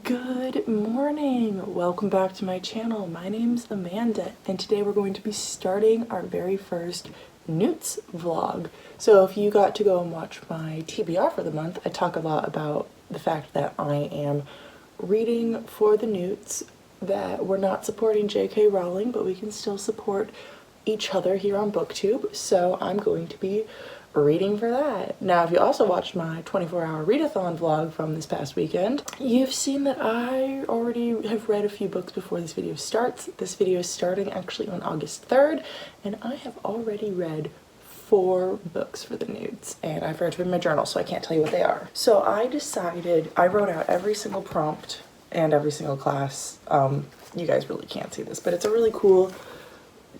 Good morning! Welcome back to my channel. My name's Amanda and today we're going to be starting our very first NEWTs vlog. So if you got to go and watch my TBR for the month, I talk a lot about the fact that I am reading for the NEWTs, that we're not supporting J.K. Rowling, but we can still support each other here on BookTube, so I'm going to be reading for that. Now, if you also watched my 24-hour readathon vlog from this past weekend, you've seen that I already have read a few books before this video starts. This video is starting actually on August 3rd, and I have already read 4 books for the NEWTs, and I forgot to put in my journal, so I can't tell you what they are. So I decided, I wrote out every single prompt and every single class. You guys really can't see this, but it's a really cool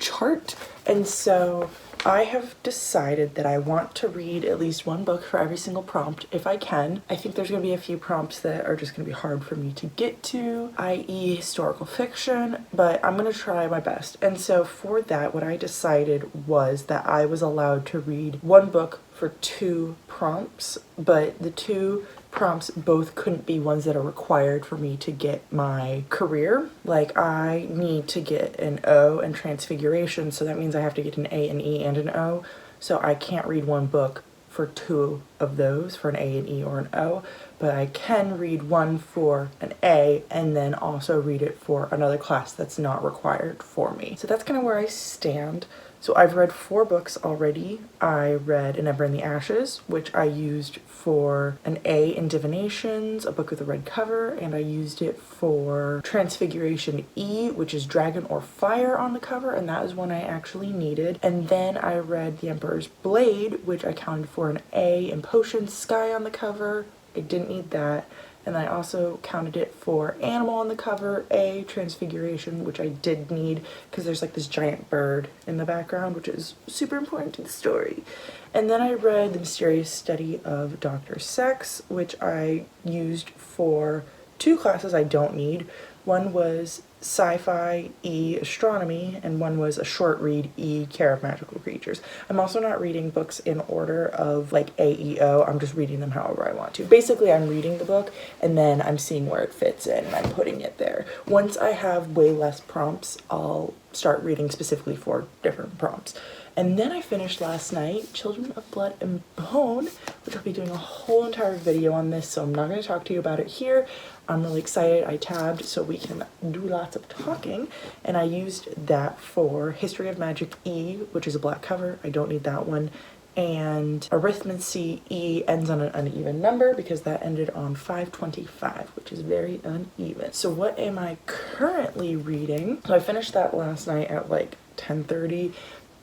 chart, and so I have decided that I want to read at least one book for every single prompt if I can. I think there's going to be a few prompts that are just going to be hard for me to get to, i.e. historical fiction, but I'm going to try my best. And so for that, what I decided was that I was allowed to read one book for 2 prompts, but the 2 prompts both couldn't be ones that are required for me to get my career. Like, I need to get an O in Transfiguration, so that means I have to get an A, an E, and an O. So I can't read one book for 2 of those, for an A, an E, or an O, but I can read one for an A and then also read it for another class that's not required for me. So that's kind of where I stand. So I've read 4 books already. I read An Ember in the Ashes, which I used for an A in Divinations, a book with a red cover, and I used it for Transfiguration E, which is Dragon or Fire on the cover, and that is one I actually needed. And then I read The Emperor's Blade, which I counted for an A in Potion Sky on the cover. I didn't need that. And I also counted it for Animal on the cover, A, Transfiguration, which I did need because there's like this giant bird in the background, which is super important to the story. And then I read The Mysterious Study of Dr. Sex, which I used for 2 classes I don't need. One was Sci-Fi E, Astronomy, and one was a short read E, Care of Magical Creatures. I'm also not reading books in order of like A, E, O. I'm just reading them however I want to. Basically, I'm reading the book and then I'm seeing where it fits in and I'm putting it there. Once I have way less prompts, I'll start reading specifically for different prompts. And then I finished last night Children of Blood and Bone, which I'll be doing a whole entire video on this, so I'm not going to talk to you about it here. I'm really excited. I tabbed so we can do lots of talking, and I used that for History of Magic E, which is a black cover. I don't need that one. And Arithmancy E ends on an uneven number because that ended on 525, which is very uneven. So what am I currently reading? So I finished that last night at like 10:30.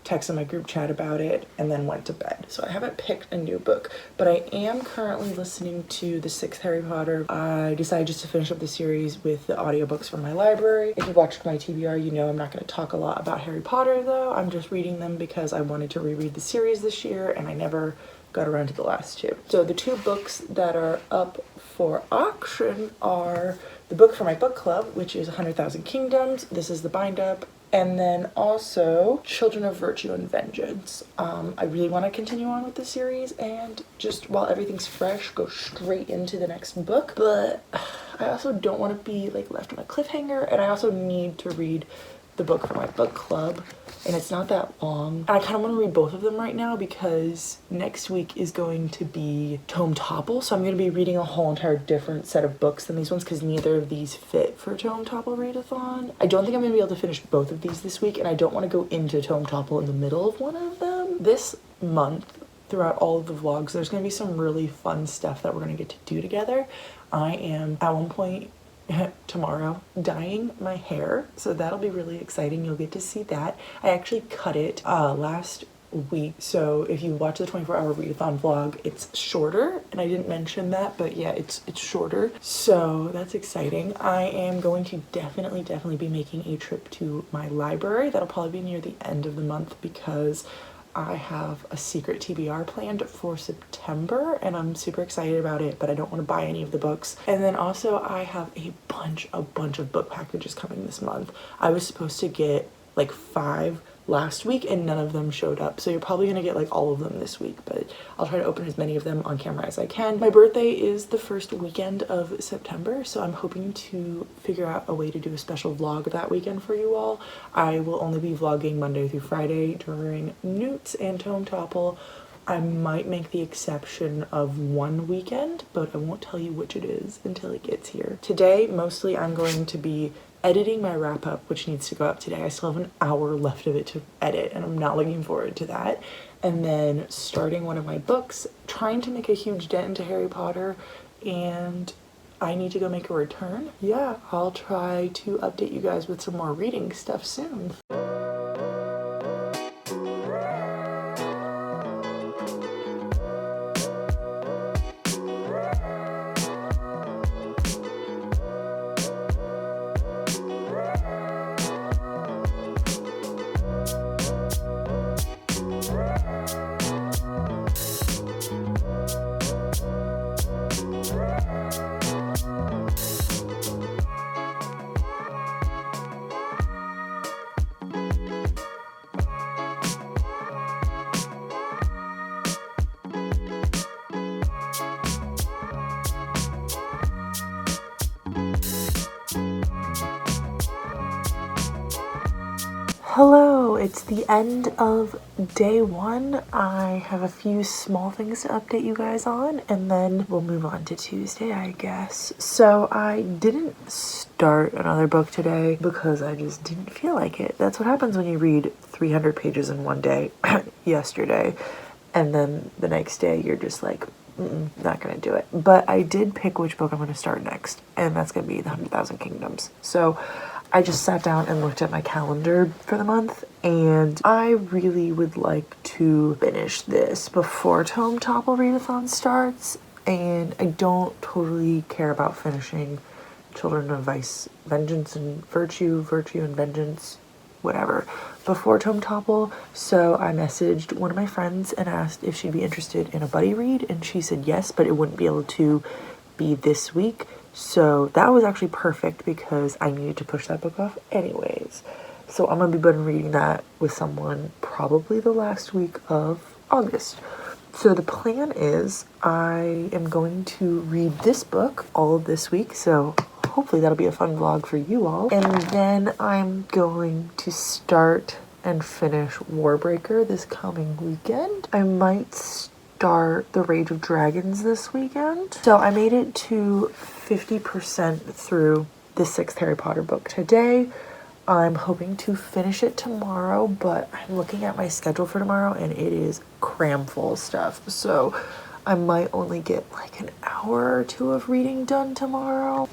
Texted my group chat about it and then went to bed. So I haven't picked a new book, but I am currently listening to the 6th Harry Potter. I decided just to finish up the series with the audiobooks from my library. If you watched my TBR, you know I'm not going to talk a lot about Harry Potter though. I'm just reading them because I wanted to reread the series this year and I never got around to the last 2. So the 2 books that are up for auction are the book for my book club, which is 100,000 Kingdoms. This is the bind up. And then also Children of Virtue and Vengeance. I really want to continue on with the series and just while everything's fresh, go straight into the next book. But I also don't want to be like left on a cliffhanger, and I also need to read the book for my book club, and it's not that long. And I kind of want to read both of them right now because next week is going to be Tome Topple, so I'm going to be reading a whole entire different set of books than these ones because neither of these fit for Tome Topple readathon. I don't think I'm going to be able to finish both of these this week, and I don't want to go into Tome Topple in the middle of one of them. This month, throughout all of the vlogs, there's going to be some really fun stuff that we're going to get to do together. I am, at one point, tomorrow, dyeing my hair, so that'll be really exciting. You'll get to see that. I actually cut it last week, so if you watch the 24-hour readathon vlog, it's shorter, and I didn't mention that, but yeah, it's shorter, so that's exciting. I am going to definitely be making a trip to my library. That'll probably be near the end of the month because I have a secret TBR planned for September and I'm super excited about it, but I don't want to buy any of the books. And then also I have a bunch of book packages coming this month. I was supposed to get like 5 last week and none of them showed up. So you're probably gonna get like all of them this week, but I'll try to open as many of them on camera as I can. My birthday is the first weekend of September, so I'm hoping to figure out a way to do a special vlog that weekend for you all. I will only be vlogging Monday through Friday during NEWTs and Tome Topple. I might make the exception of one weekend, but I won't tell you which it is until it gets here. Today, mostly I'm going to be editing my wrap up, which needs to go up today. I still have an hour left of it to edit and I'm not looking forward to that. And then starting one of my books, trying to make a huge dent into Harry Potter, and I need to go make a return. Yeah, I'll try to update you guys with some more reading stuff soon. Hello, it's the end of day one. I have a few small things to update you guys on, and then we'll move on to Tuesday, I guess. So I didn't start another book today because I just didn't feel like it. That's what happens when you read 300 pages in one day, yesterday, and then the next day you're just like, not gonna do it. But I did pick which book I'm gonna start next, and that's gonna be The 100,000 Kingdoms. So I just sat down and looked at my calendar for the month, and I really would like to finish this before Tome Topple Readathon starts, and I don't totally care about finishing Children of Vice, Vengeance and Virtue, Virtue and Vengeance, whatever, before Tome Topple. So I messaged one of my friends and asked if she'd be interested in a buddy read, and she said yes, but it wouldn't be able to be this week. So that was actually perfect because I needed to push that book off anyways. So I'm going to be reading that with someone probably the last week of August. So the plan is I am going to read this book all of this week. So hopefully that'll be a fun vlog for you all. And then I'm going to start and finish Warbreaker this coming weekend. I might start The Rage of Dragons this weekend. So I made it to 50% through the 6th Harry Potter book today. I'm hoping to finish it tomorrow, but I'm looking at my schedule for tomorrow and it is cram full of stuff. So I might only get like an hour or two of reading done tomorrow,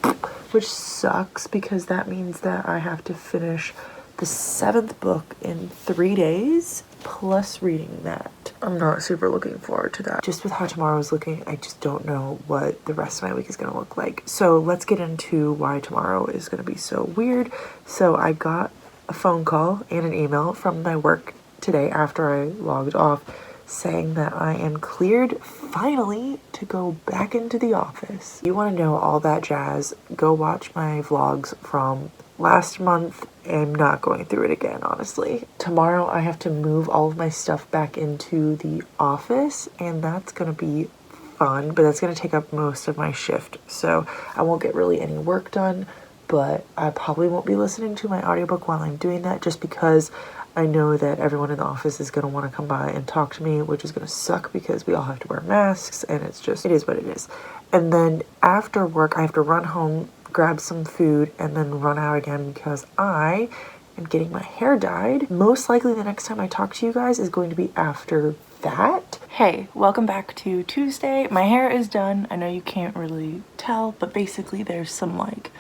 which sucks because that means that I have to finish the 7th book in 3 days plus reading that. I'm not super looking forward to that. Just with how tomorrow is looking, I just don't know what the rest of my week is going to look like. So let's get into why tomorrow is going to be so weird. So I got a phone call and an email from my work today after I logged off saying that I am cleared finally to go back into the office. If you want to know all that jazz, go watch my vlogs from last month. I'm not going through it again, honestly. Tomorrow I have to move all of my stuff back into the office, and that's gonna be fun, but that's gonna take up most of my shift. So I won't get really any work done, but I probably won't be listening to my audiobook while I'm doing that just because I know that everyone in the office is gonna wanna come by and talk to me, which is gonna suck because we all have to wear masks and it's just, it is what it is. And then after work, I have to run home, grab some food, and then run out again because I am getting my hair dyed. Most likely the next time I talk to you guys is going to be after that. Hey, welcome back to Tuesday. My hair is done. I know you can't really tell, but basically there's some like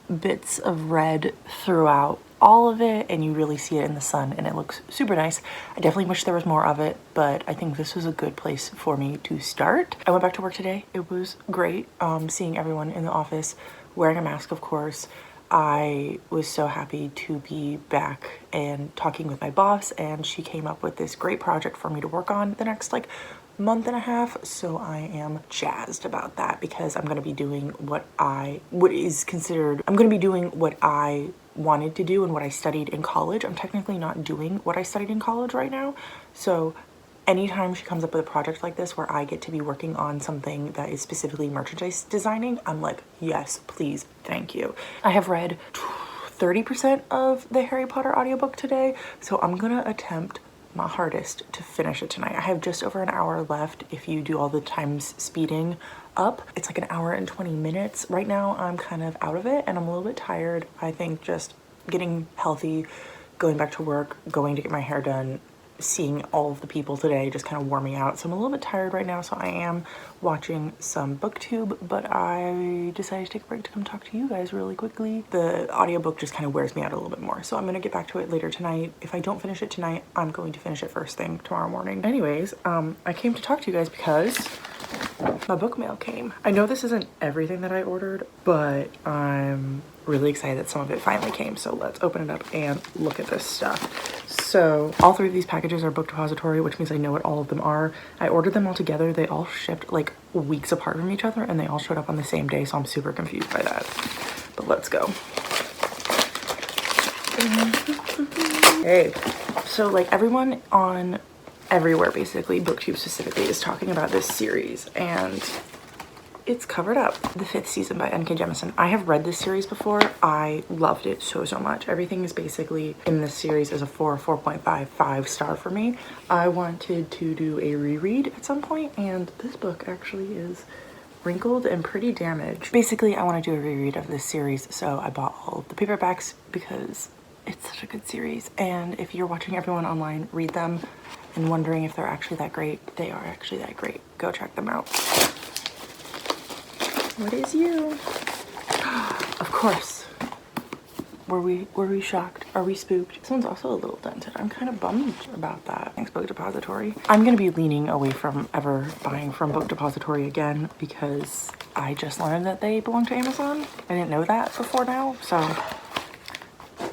bits of red throughout all of it, and you really see it in the sun, and it looks super nice. I definitely wish there was more of it, but I think this was a good place for me to start. I went back to work today. It was great seeing everyone in the office wearing a mask, of course. I was so happy to be back and talking with my boss, and she came up with this great project for me to work on the next like month and a half. So I am jazzed about that because I'm going to be doing what I wanted to do and what I studied in college. I'm technically not doing what I studied in college right now, so anytime she comes up with a project like this where I get to be working on something that is specifically merchandise designing, I'm like, yes, please, thank you. I have read 30% of the Harry Potter audiobook today, so I'm gonna attempt my hardest to finish it tonight. I have just over an hour left if you do all the times speeding up. It's like an hour and 20 minutes. Right now I'm kind of out of it and I'm a little bit tired. I think just getting healthy, going back to work, going to get my hair done, seeing all of the people today just kind of wore me out. So I'm a little bit tired right now, so I am watching some booktube, but I decided to take a break to come talk to you guys really quickly. The audiobook just kind of wears me out a little bit more, so I'm gonna get back to it later tonight. If I don't finish it tonight, I'm going to finish it first thing tomorrow morning. Anyways, I came to talk to you guys because my book mail came. I know this isn't everything that I ordered, but I'm really excited that some of it finally came. So let's open it up and look at this stuff. So all three of these packages are book depository, which means I know what all of them are. I ordered them all together. They all shipped like weeks apart from each other and they all showed up on the same day. So I'm super confused by that, but let's go. Hey, so like everyone on everywhere, basically, BookTube specifically, is talking about this series, and it's covered up. The 5th season by N.K. Jemisin. I have read this series before. I loved it so much. Everything is basically in this series is a 4.5, 5-star for me. I wanted to do a reread at some point, and this book actually is wrinkled and pretty damaged. Basically, I want to do a reread of this series, so I bought all of the paperbacks because it's such a good series. And if you're watching everyone online read them and wondering if they're actually that great, they are actually that great. Go check them out. What is you? Of course. Were we shocked? Are we spooked? This one's also a little dented. I'm kind of bummed about that. Thanks, Book Depository. I'm gonna be leaning away from ever buying from Book Depository again because I just learned that they belong to Amazon. I didn't know that before now, so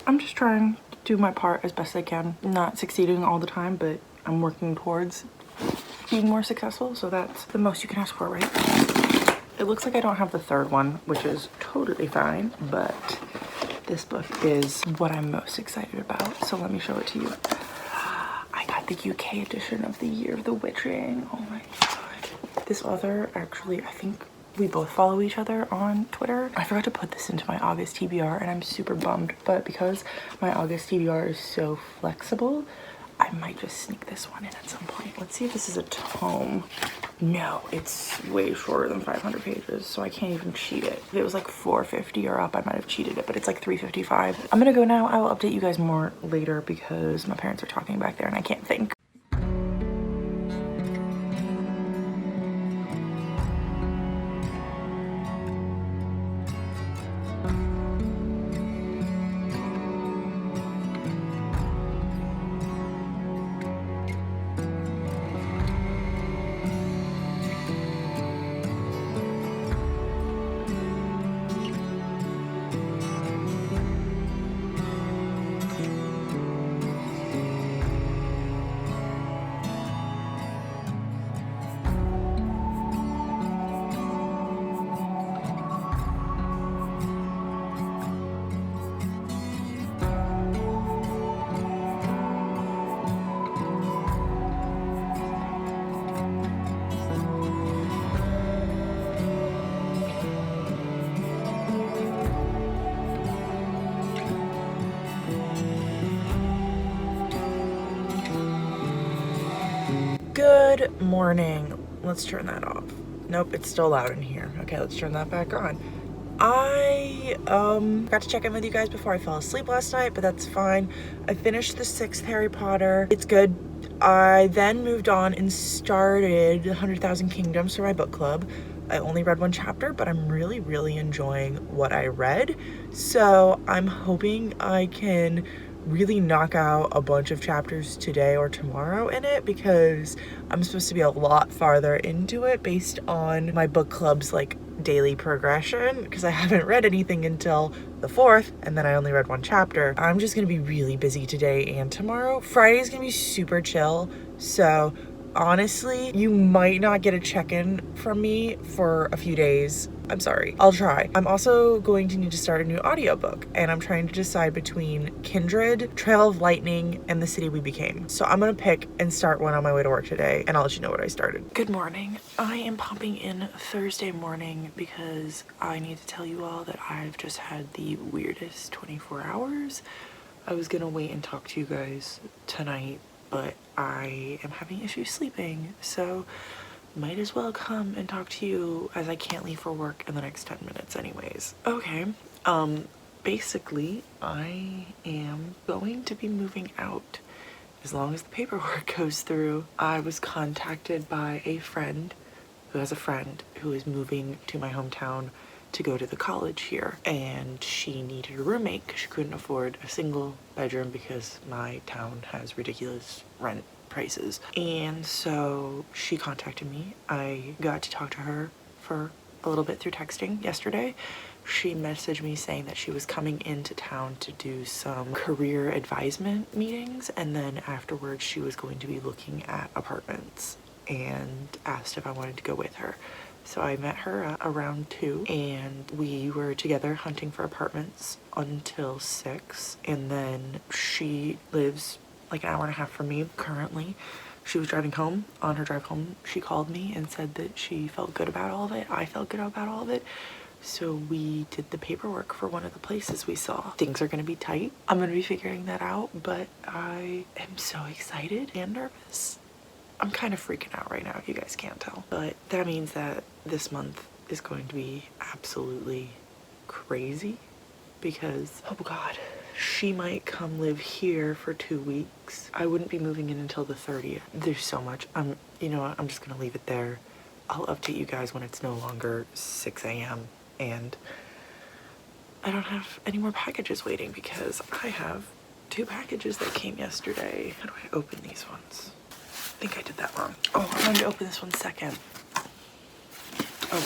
I'm just trying to do my part as best I can. Not succeeding all the time, but I'm working towards being more successful, so that's the most you can ask for, right? It looks like I don't have the third one, which is totally fine, but this book is what I'm most excited about, so let me show it to you. I got the UK edition of The Year of the Witching. Oh my god. This author, actually, I think we both follow each other on Twitter. I forgot to put this into my August TBR and I'm super bummed, but because my August TBR is so flexible, I might just sneak this one in at some point. Let's see if this is a tome. No, it's way shorter than 500 pages, so I can't even cheat it. If it was like 450 or up, I might have cheated it, but it's like 355. I'm gonna go now. I will update you guys more later because my parents are talking back there and I can't think. Good morning. Let's turn that off. Nope, it's still loud in here. Okay, let's turn that back on. I got to check in with you guys before I fell asleep last night, but that's fine. I finished the 6th Harry Potter. It's good. I then moved on and started 100,000 Kingdoms for my book club. I only read 1 chapter, but I'm really enjoying what I read. So I'm hoping I can really knock out a bunch of chapters today or tomorrow in it because I'm supposed to be a lot farther into it based on my book club's like daily progression, because I haven't read anything until the 4th and then I only read 1 chapter. I'm just gonna be really busy today and tomorrow. Friday's gonna be super chill, so honestly, you might not get a check-in from me for a few days. I'm sorry. I'll try. I'm also going to need to start a new audiobook, and I'm trying to decide between Kindred, Trail of Lightning, and The City We Became. So I'm gonna pick and start one on my way to work today, and I'll let you know what I started. Good morning. I am popping in Thursday morning because I need to tell you all that I've just had the weirdest 24 hours. I was gonna wait and talk to you guys tonight, but I am having issues sleeping, so might as well come and talk to you as I can't leave for work in the next 10 minutes anyways. Okay, basically I am going to be moving out as long as the paperwork goes through. I was contacted by a friend who has a friend who is moving to my hometown to go to the college here, and she needed a roommate because she couldn't afford a single bedroom because my town has ridiculous rent prices. And so she contacted me. I got to talk to her for a little bit through texting yesterday. She messaged me saying that she was coming into town to do some career advisement meetings, and then afterwards she was going to be looking at apartments, and asked if I wanted to go with her. So I met her around 2, and we were together hunting for apartments until 6, and then she lives like an hour and a half from me currently. She was driving home. On her drive home, she called me and said that she felt good about all of it. I felt good about all of it. So we did the paperwork for one of the places we saw. Things are gonna be tight. I'm gonna be figuring that out, but I am so excited and nervous. I'm kind of freaking out right now, if you guys can't tell. But that means that this month is going to be absolutely crazy because, oh God, she might come live here for 2 weeks. I wouldn't be moving in until the 30th. There's so much. You know what, I'm just gonna leave it there. I'll update you guys when it's no longer 6 a.m. and I don't have any more packages waiting because I have 2 packages that came yesterday. How do I open these ones? I think I did that wrong. Oh, I wanted to open this one second. Oh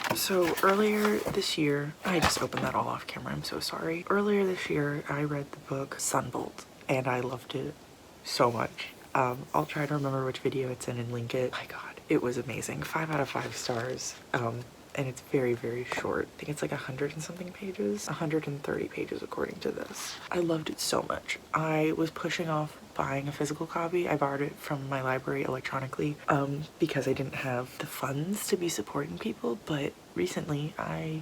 well. So earlier this year, I just opened that all off camera, I'm so sorry. Earlier this year, I read the book Sunbolt, and I loved it so much. I'll try to remember which video it's in and link it. My God, it was amazing. 5 out of 5 stars. And it's very, very short. I think it's like 100 and something pages. 130 pages according to this. I loved it so much. I was pushing off buying a physical copy. I borrowed it from my library electronically because I didn't have the funds to be supporting people, but recently I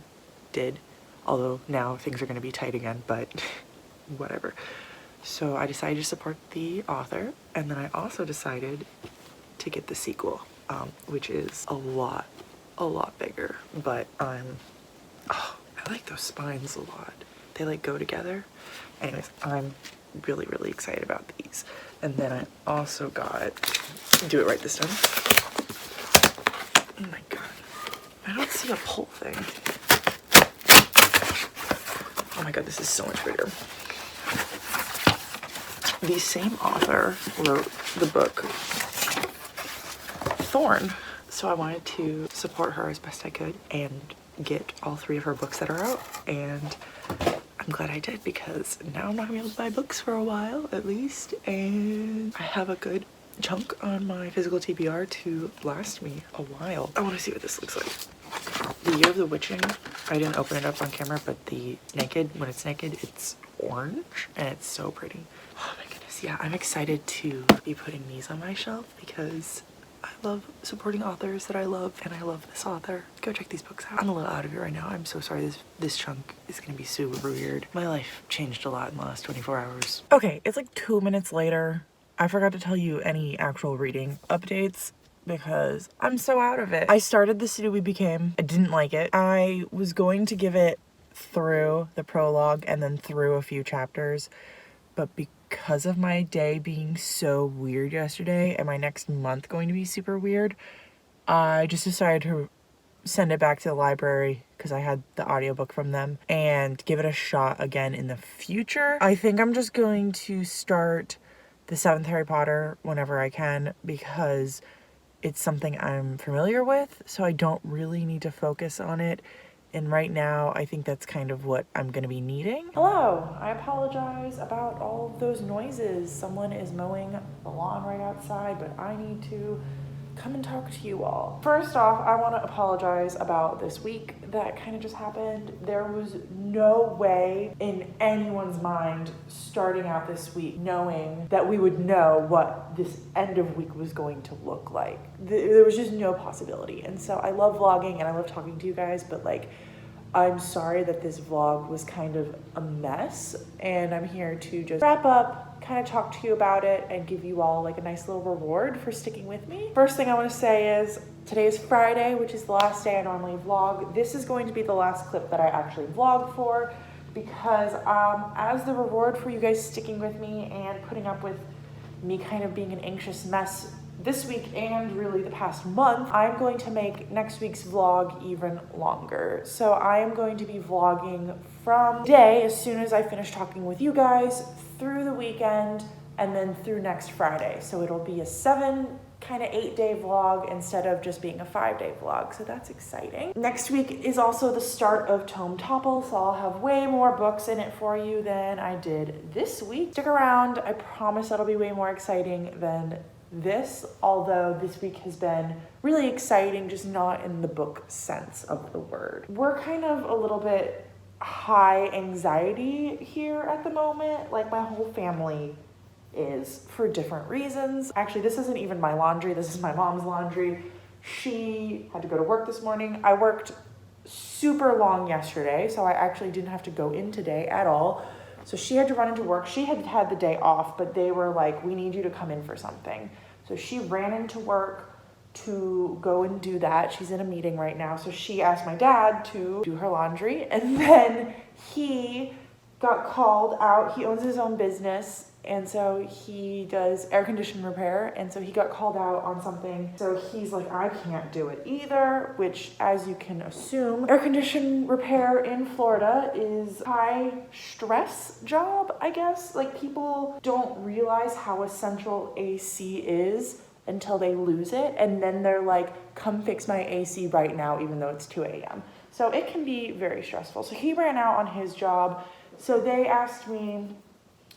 did. Although now things are gonna be tight again, but whatever. So I decided to support the author, and then I also decided to get the sequel, which is a lot bigger, but I like those spines a lot. They like go together. Anyways, I'm really, really excited about these. And then I also got, do it right this time. Oh my God, I don't see a pull thing. Oh my God, this is so much bigger. The same author wrote the book Thorn. So I wanted to support her as best I could and get all 3 of her books that are out, and I'm glad I did because now I'm not gonna be able to buy books for a while at least, and I have a good chunk on my physical TBR to last me a while. I want to see what this looks like. The Year of the Witching, I didn't open it up on camera, but the naked, when it's naked, it's orange and it's so pretty. Oh my goodness, yeah, I'm excited to be putting these on my shelf because I love supporting authors that I love, and I love this author. Go check these books out. I'm a little out of it right now. I'm so sorry. This chunk is gonna be super weird. My life changed a lot in the last 24 hours. Okay, it's like 2 minutes later. I forgot to tell you any actual reading updates because I'm so out of it. I started The City We Became. I didn't like it. I was going to give it through the prologue and then through a few chapters, but because of my day being so weird yesterday and my next month going to be super weird, I just decided to send it back to the library because I had the audiobook from them and give it a shot again in the future. I think I'm just going to start the 7th Harry Potter whenever I can because it's something I'm familiar with, so I don't really need to focus on it And right now, I think that's kind of what I'm gonna be needing. Hello, I apologize about all of those noises. Someone is mowing the lawn right outside, but I need to come and talk to you all. First off, I want to apologize about this week that kind of just happened. There was no way in anyone's mind starting out this week knowing that we would know what this end of week was going to look like. There was just no possibility. And so I love vlogging and I love talking to you guys, but like, I'm sorry that this vlog was kind of a mess, and I'm here to just wrap up, kind of talk to you about it, and give you all like a nice little reward for sticking with me. First thing I want to say is today is Friday, which is the last day I normally vlog. This is going to be the last clip that I actually vlog for, because as the reward for you guys sticking with me and putting up with me kind of being an anxious mess this week and really the past month, I'm going to make next week's vlog even longer. So I am going to be vlogging from today, as soon as I finish talking with you guys, through the weekend, and then through next Friday. So it'll be a 8-day vlog instead of just being a 5-day vlog. So that's exciting. Next week is also the start of Tome Topple, so I'll have way more books in it for you than I did this week. Stick around, I promise that'll be way more exciting than this, although this week has been really exciting, just not in the book sense of the word. We're kind of a little bit high anxiety here at the moment, like my whole family is, for different reasons. Actually, this isn't even my laundry, this is my mom's laundry. She had to go to work this morning. I worked super long yesterday, so I actually didn't have to go in today at all. So she had to run into work. She had had the day off, but they were like, we need you to come in for something. So she ran into work to go and do that. She's in a meeting right now. So she asked my dad to do her laundry, and then he got called out. He owns his own business, and so he does air condition repair, and so he got called out on something. So he's like, I can't do it either, which, as you can assume, air condition repair in Florida is a high stress job, I guess. Like, people don't realize how essential AC is until they lose it, and then they're like, come fix my AC right now, even though it's 2 a.m. So it can be very stressful. So he ran out on his job. So they asked me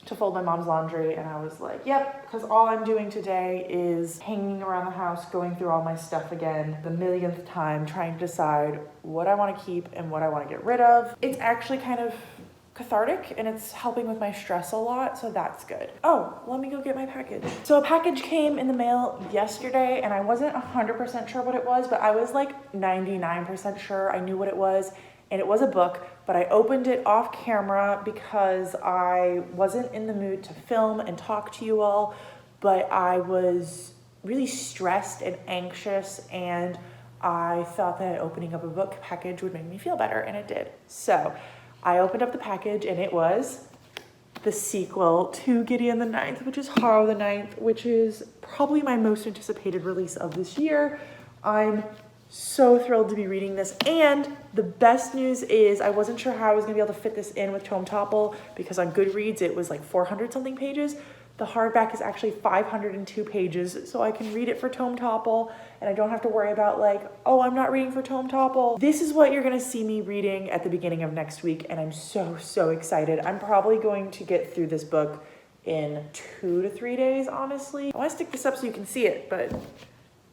to fold my mom's laundry, and I was like, yep, because all I'm doing today is hanging around the house, going through all my stuff again, the millionth time, trying to decide what I want to keep and what I want to get rid of. It's actually kind of cathartic, and it's helping with my stress a lot, so that's good. Oh, let me go get my package. So a package came in the mail yesterday, and I wasn't 100% sure what it was, but I was like 99% sure I knew what it was. And it was a book, but I opened it off camera because I wasn't in the mood to film and talk to you all, but I was really stressed and anxious, and I thought that opening up a book package would make me feel better, and it did. So I opened up the package, and it was the sequel to Gideon the Ninth, which is Harrow the Ninth, which is probably my most anticipated release of this year. I'm so thrilled to be reading this, and the best news is I wasn't sure how I was gonna be able to fit this in with Tome Topple, because on Goodreads it was like 400 something pages. The hardback is actually 502 pages, so I can read it for Tome Topple, and I don't have to worry about like, oh, I'm not reading for Tome Topple. This is what you're gonna see me reading at the beginning of next week, and I'm so excited. I'm probably going to get through this book in 2 to 3 days, honestly. I wanna stick this up so you can see it, but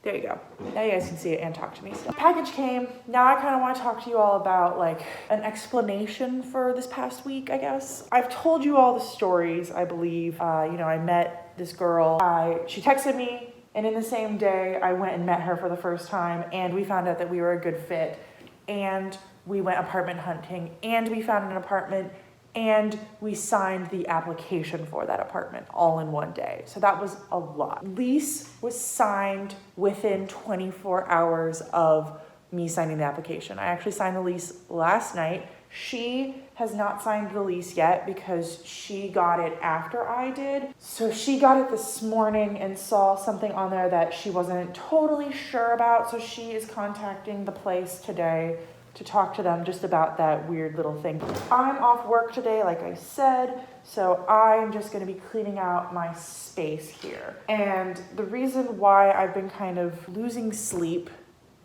there you go. Now you guys can see it and talk to me still. The package came. Now I kind of want to talk to you all about like an explanation for this past week, I guess. I've told you all the stories, I believe. I met this girl. She texted me, and in the same day I went and met her for the first time, and we found out that we were a good fit, and we went apartment hunting, and we found an apartment, and we signed the application for that apartment all in one day. So that was a lot. Lease was signed within 24 hours of me signing the application. I actually signed the lease last night. She has not signed the lease yet because she got it after I did. So she got it this morning and saw something on there that she wasn't totally sure about. So she is contacting the place today to talk to them just about that weird little thing. I'm off work today, like I said, so I'm just gonna be cleaning out my space here. And the reason why I've been kind of losing sleep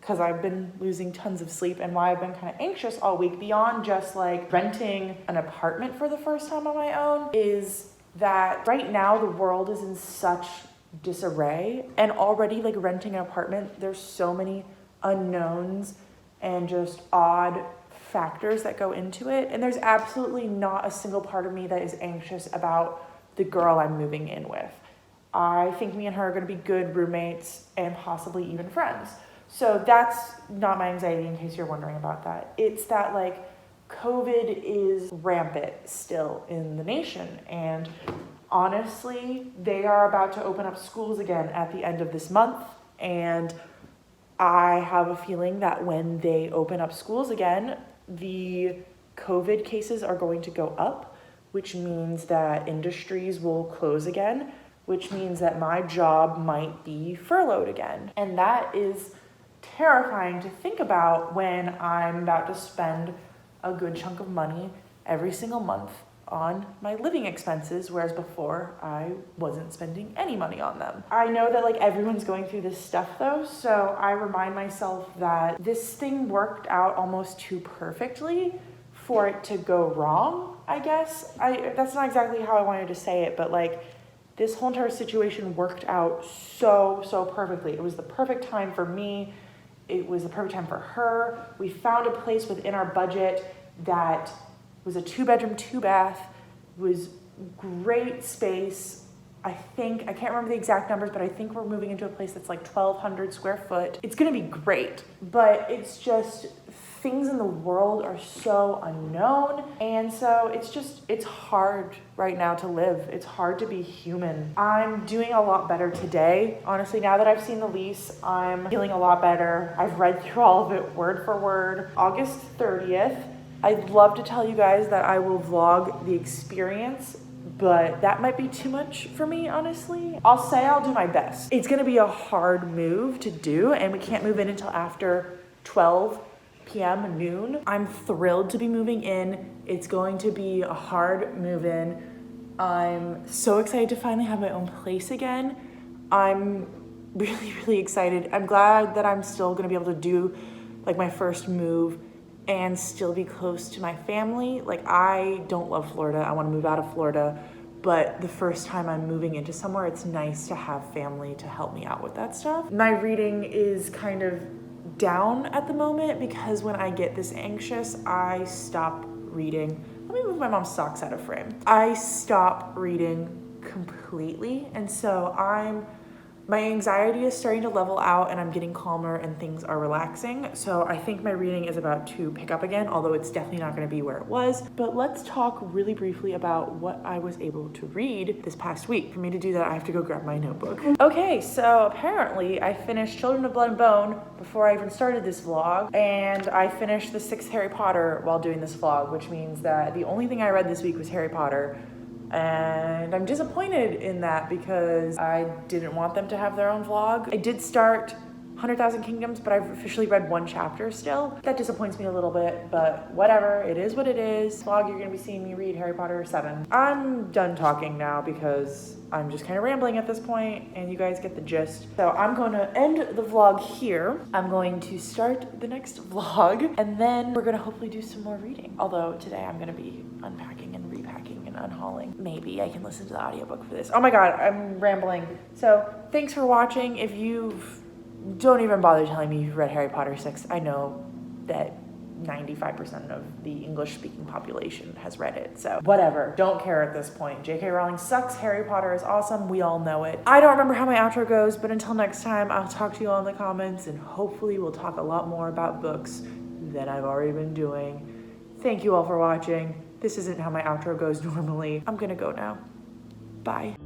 because I've been losing tons of sleep and why I've been kind of anxious all week beyond just like renting an apartment for the first time on my own is that right now the world is in such disarray, and already like renting an apartment, there's so many unknowns and just odd factors that go into it, and there's absolutely not a single part of me that is anxious about the girl I'm moving in with. I think me and her are going to be good roommates and possibly even friends. So that's not my anxiety, in case you're wondering about that. It's that like COVID is rampant still in the nation, and honestly, they are about to open up schools again at the end of this month, and I have a feeling that when they open up schools again, the COVID cases are going to go up, which means that industries will close again, which means that my job might be furloughed again. And that is terrifying to think about when I'm about to spend a good chunk of money every single month on my living expenses, whereas before I wasn't spending any money on them. I know that like everyone's going through this stuff though, so I remind myself that this thing worked out almost too perfectly for it to go wrong, I guess. That's not exactly how I wanted to say it, but like this whole entire situation worked out so perfectly. It was the perfect time for me. It was the perfect time for her. We found a place within our budget that was a 2-bedroom, 2-bath, was great space. I can't remember the exact numbers, but I think we're moving into a place that's like 1,200 square foot. It's gonna be great, but it's just, things in the world are so unknown. And so it's hard right now to live. It's hard to be human. I'm doing a lot better today. Honestly, now that I've seen the lease, I'm feeling a lot better. I've read through all of it word for word. August 30th, I'd love to tell you guys that I will vlog the experience, but that might be too much for me, honestly. I'll say I'll do my best. It's gonna be a hard move to do, and we can't move in until after 12 p.m. noon. I'm thrilled to be moving in. It's going to be a hard move in. I'm so excited to finally have my own place again. I'm really excited. I'm glad that I'm still gonna be able to do like my first move and still be close to my family. Like, I don't love Florida. I want to move out of Florida, but the first time I'm moving into somewhere, it's nice to have family to help me out with that stuff. My reading is kind of down at the moment because when I get this anxious, I stop reading. Let me move my mom's socks out of frame. I stop reading completely, and so my anxiety is starting to level out and I'm getting calmer and things are relaxing. So I think my reading is about to pick up again, although it's definitely not going to be where it was. But let's talk really briefly about what I was able to read this past week. For me to do that, I have to go grab my notebook. Okay, so apparently I finished Children of Blood and Bone before I even started this vlog, and I finished the 6th Harry Potter while doing this vlog, which means that the only thing I read this week was Harry Potter. And I'm disappointed in that because I didn't want them to have their own vlog. I did start 100,000 Kingdoms, but I've officially read 1 chapter still. That disappoints me a little bit, but whatever, it is what it is. Vlog, you're gonna be seeing me read Harry Potter 7. I'm done talking now because I'm just kind of rambling at this point and you guys get the gist. So I'm going to end the vlog here. I'm going to start the next vlog and then we're gonna hopefully do some more reading. Although today I'm gonna be unpacking and repacking and unhauling. Maybe I can listen to the audiobook for this. Oh my God, I'm rambling. So thanks for watching. If don't even bother telling me you've read Harry Potter 6. I know that 95% of the English-speaking population has read it, so whatever. Don't care at this point. J.K. Rowling sucks. Harry Potter is awesome. We all know it. I don't remember how my outro goes, but until next time, I'll talk to you all in the comments, and hopefully we'll talk a lot more about books than I've already been doing. Thank you all for watching. This isn't how my outro goes normally. I'm gonna go now. Bye.